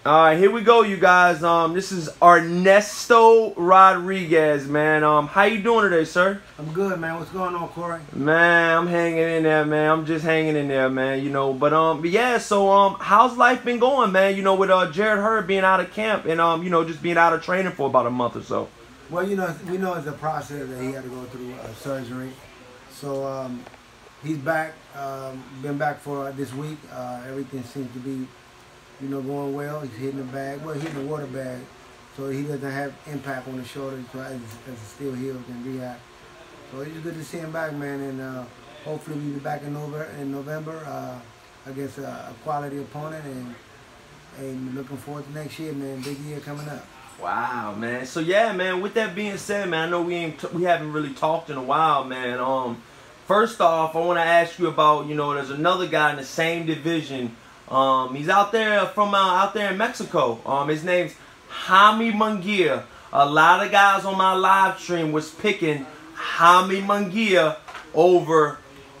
All right, here we go, you guys. This is Ernesto Rodriguez, man. How you doing today, sir? I'm good, man. What's going on, Corey? Man, I'm hanging in there, man. I'm just hanging in there, man. You know, but yeah. So how's life been going, man? You know, with Jarrett Hurd being out of camp and you know, just being out of training for about a month or so. Well, you know, we know it's a process that he had to go through surgery. So he's back. Been back for this week. Everything seems to be, you know, going well. He's hitting the bag. Well, hitting the water bag. So he doesn't have impact on the shoulder as it still heals and rehab. So it's good to see him back, man. And hopefully we'll be back in November against a quality opponent. And looking forward to next year, man. Big year coming up. Wow, man. So yeah, man. With that being said, man, I know we haven't really talked in a while, man. First off, I want to ask you about, you know, there's another guy in the same division. He's out there out there in Mexico. His name's Jermell Munguia. A lot of guys on my live stream was picking Jermell Munguia over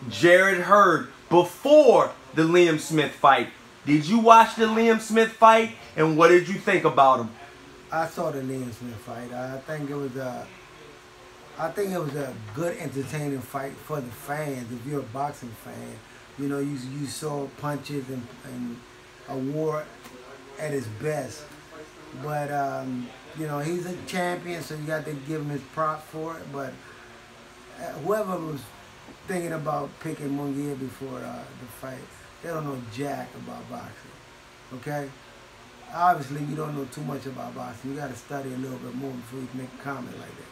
Jarrett Hurd before the Liam Smith fight. Did you watch the Liam Smith fight, and what did you think about him? I saw the Liam Smith fight. I think it was a good, entertaining fight for the fans. If you're a boxing fan, you know, you saw punches and a war at his best. But you know, he's a champion, so you got to give him his props for it. But whoever was thinking about picking Munguia before the fight, they don't know jack about boxing. Okay. Obviously, you don't know too much about boxing. You got to study a little bit more before you can make a comment like that.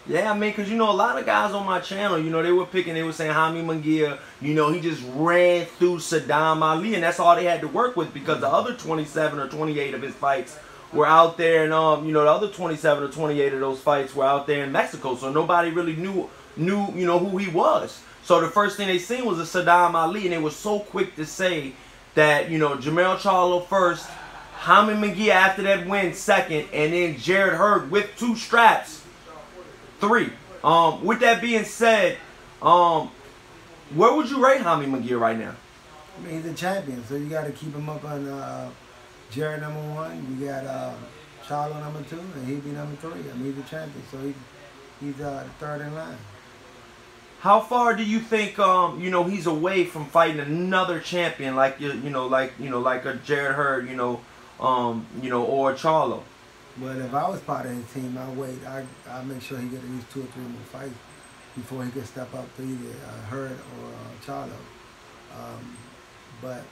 Yeah, I mean, because, you know, a lot of guys on my channel, you know, they were saying Jermell Munguia, you know, he just ran through Saddam Ali, and that's all they had to work with, because the other 27 or 28 of his fights were out there, and, you know, the other 27 or 28 of those fights were out there in Mexico, so nobody really knew, you know, who he was. So the first thing they seen was a Saddam Ali, and they were so quick to say that, you know, Jermell Charlo first, Jermell Munguia after that win second, and then Jarrett Hurd with 2 straps. 3. With that being said, where would you rate Jermell Munguia right now? I mean, he's a champion, so you got to keep him up on Jarrett #1. You got Charlo #2, and he'd be #3. I mean, he's a champion, so he's the 3rd in line. How far do you think you know, he's away from fighting another champion like like a Jarrett Hurd, you know, or Charlo? But if I was part of his team, I'd make sure he get at least 2 or 3 more fights before he could step up to either Hurd or Charlo. But,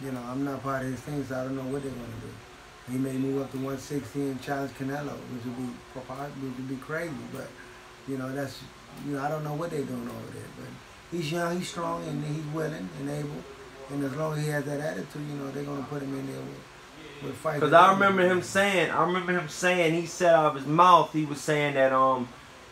you know, I'm not part of his team, so I don't know what they're going to do. He may move up to 160 and challenge Canelo, which would be crazy. But, you know, I don't know what they're doing over there. But he's young, he's strong, and he's willing and able. And as long as he has that attitude, you know, they're going to put him in there with because I remember him saying, he said out of his mouth, he was saying that,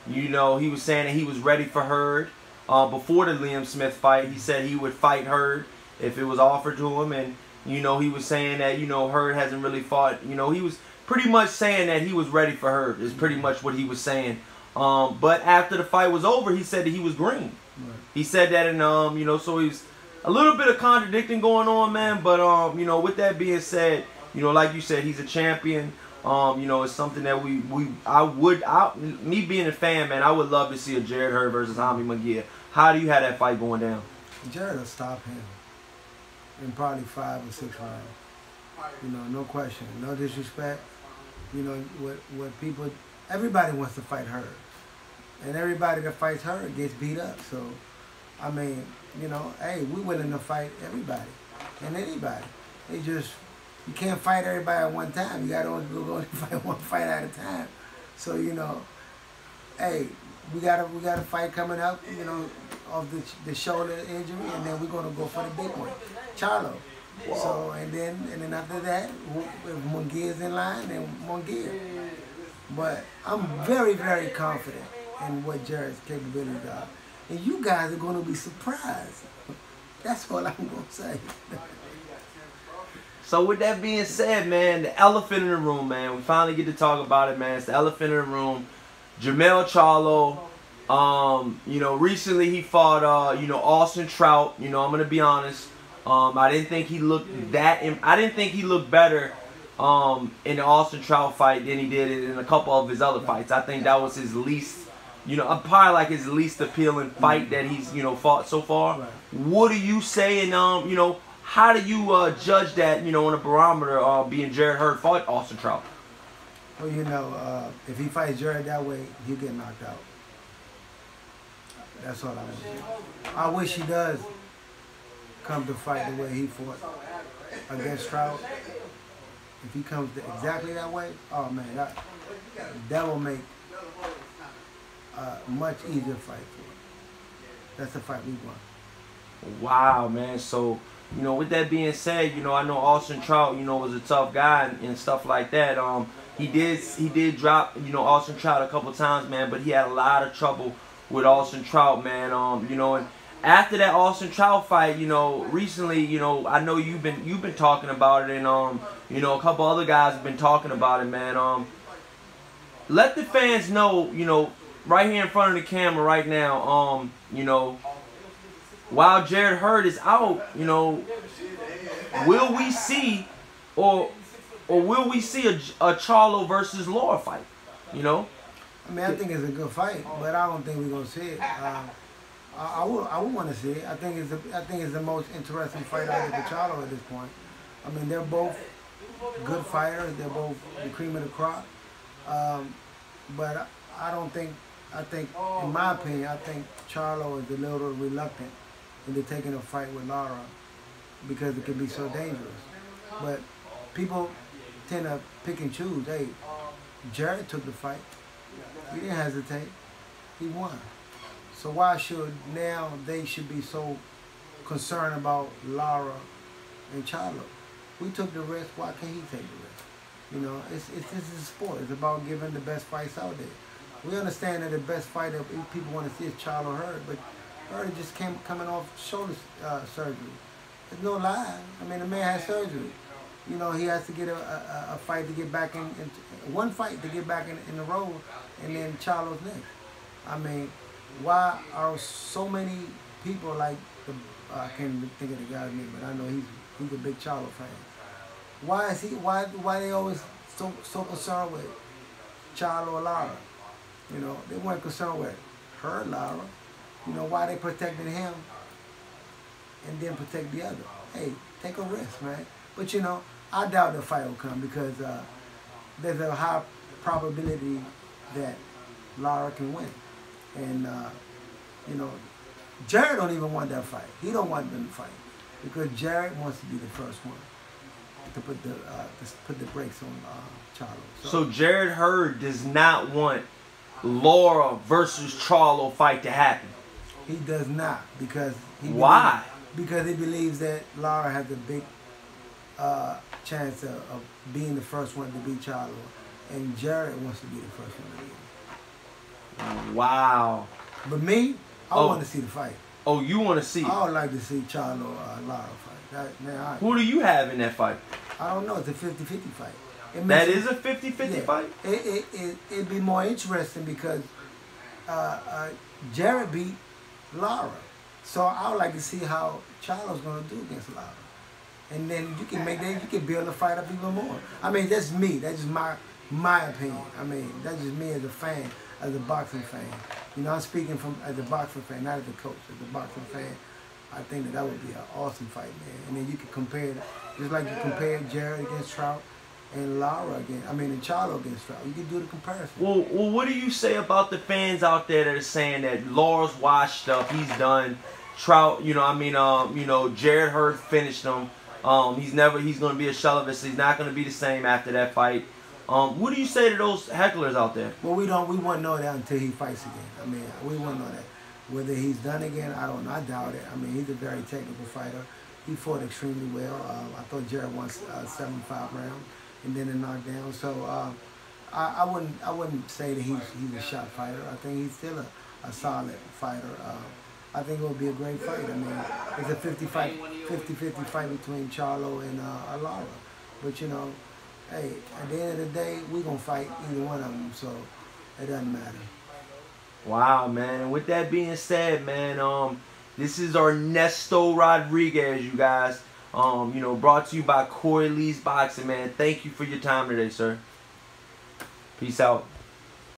you know, he was saying that he was ready for Hurd before the Liam Smith fight. He said he would fight Hurd if it was offered to him, and, you know, he was saying that, you know, Hurd hasn't really fought. You know, he was pretty much saying that he was ready for Hurd is pretty much what he was saying. But after the fight was over, he said that he was green. Right. He said that, and, you know, so he's a little bit of contradicting going on, man. But, you know, with that being said, you know, like you said, he's a champion. You know, it's something that me being a fan, man, I would love to see a Jarrett Hurd versus Jermell Munguia. How do you have that fight going down? Jarrett will stop him in probably 5 or 6 rounds. You know, no question, no disrespect. You know, what people, everybody wants to fight Hurd, and everybody that fights Hurd gets beat up. So, I mean, you know, hey, we're willing to fight everybody and anybody. You can't fight everybody at one time. You gotta only fight one fight at a time. So, you know, hey, we got a fight coming up, you know, of the shoulder injury, and then we're gonna go for the big one, Charlo. Whoa. So and then after that, if Munguia's in line, then Munguia. But I'm very, very confident in what Jarrett's capabilities are, and you guys are gonna be surprised. That's all I'm gonna say. So with that being said, man, the elephant in the room, man, we finally get to talk about it, man. It's the elephant in the room. Jermell Charlo. You know, recently he fought, you know, Austin Trout. You know, I'm gonna be honest. I didn't think he looked better in the Austin Trout fight than he did in a couple of his other fights. I think that was his least, probably like his least appealing fight that he's, fought so far. Right. What do you say? And how do you judge that, on a barometer, being Jarrett Hurd fought Austin Trout? Well, if he fights Jarrett that way, he'll get knocked out. That's all I want to say. I wish he does come to fight the way he fought against Trout. If he comes to exactly that way, oh man, that will make a much easier fight for him. That's the fight we want. Wow, man. So, with that being said, I know Austin Trout, was a tough guy and stuff like that. He did drop, Austin Trout a couple times, man, but he had a lot of trouble with Austin Trout, man. And after that Austin Trout fight, recently, I know you've been talking about it, and a couple other guys have been talking about it, man. Let the fans know, right here in front of the camera right now, while Jarrett Hurd is out, will we see or will we see a Charlo versus Lara fight? I mean, I think it's a good fight, but I don't think we're gonna see it. I would want to see it. I think it's the most interesting fight out of the Charlo at this point. I mean, they're both good fighters. They're both the cream of the crop. But I don't think. I think, in my opinion, I think Charlo is a little reluctant into taking a fight with Lara because it can be so dangerous. But people tend to pick and choose. Hey, Jarrett took the fight. He didn't hesitate. He won. So why should now they should be so concerned about Lara and Charlo? We took the risk. Why can't he take the risk? This is a sport. It's about giving the best fights out there. We understand that the best fight that people want to see is Charlo Hurd, but Hurd just coming off shoulder surgery. There's no lie. I mean, the man has surgery. He has to get a fight to get back in one fight to get back in the road, and then Charlo's next. I mean, why are so many people like I can't even think of the guy's name, but I know he's a big Charlo fan. Why is he? Why they always so concerned with Charlo or Lara? They weren't concerned with her, Lara. Why they protected him and then protect the other? Hey, take a risk, man. But I doubt the fight will come because there's a high probability that Lara can win. And Jarrett don't even want that fight. He don't want them to fight because Jarrett wants to be the first one to put the brakes on Charlo. So Jarrett Hurd does not want Lara versus Charlo fight to happen. He does not because why? Because he believes that Lara has a big chance of being the first one to beat Charlo, and Jarrett wants to be the first one to beat him. Wow. But me, I want to see the fight. Oh, you want to see? I would like to see Charlo Lara fight. Who do you have in that fight? I don't know. It's a 50-50 fight. That is a 50-50 fight? It'd be more interesting because Jarrett beat Lara. So I would like to see how Charlo's going to do against Lara. And then you can build the fight up even more. I mean, that's me. That's just my opinion. I mean, that's just me as a fan, as a boxing fan. I'm speaking as a boxing fan, not as a coach. As a boxing fan, I think that would be an awesome fight, man. And then you can compare it, just like you compared Jarrett against Trout and Lara and Charlo against Trout. You can do the comparison. Well, what do you say about the fans out there that are saying that Lara's washed up, he's done. Trout, Jarrett Hurd finished him. He's going to be a shell of it, so he's not going to be the same after that fight. What do you say to those hecklers out there? Well, we won't know that until he fights again. I mean, we won't know that. Whether he's done again, I don't know. I doubt it. I mean, he's a very technical fighter. He fought extremely well. I thought Jarrett won 7-5 rounds and then a knockdown. So I wouldn't say that he's a shot fighter. I think he's still a solid fighter. I think it will be a great fight. I mean, it's a 50-50 fight between Charlo and Lara. But hey, at the end of the day, we're gonna fight either one of them, so it doesn't matter. Wow, man. And with that being said, man, this is Ernesto Rodriguez, you guys. You know, brought to you by Corey Lee's Boxing, man. Thank you for your time today, sir. Peace out.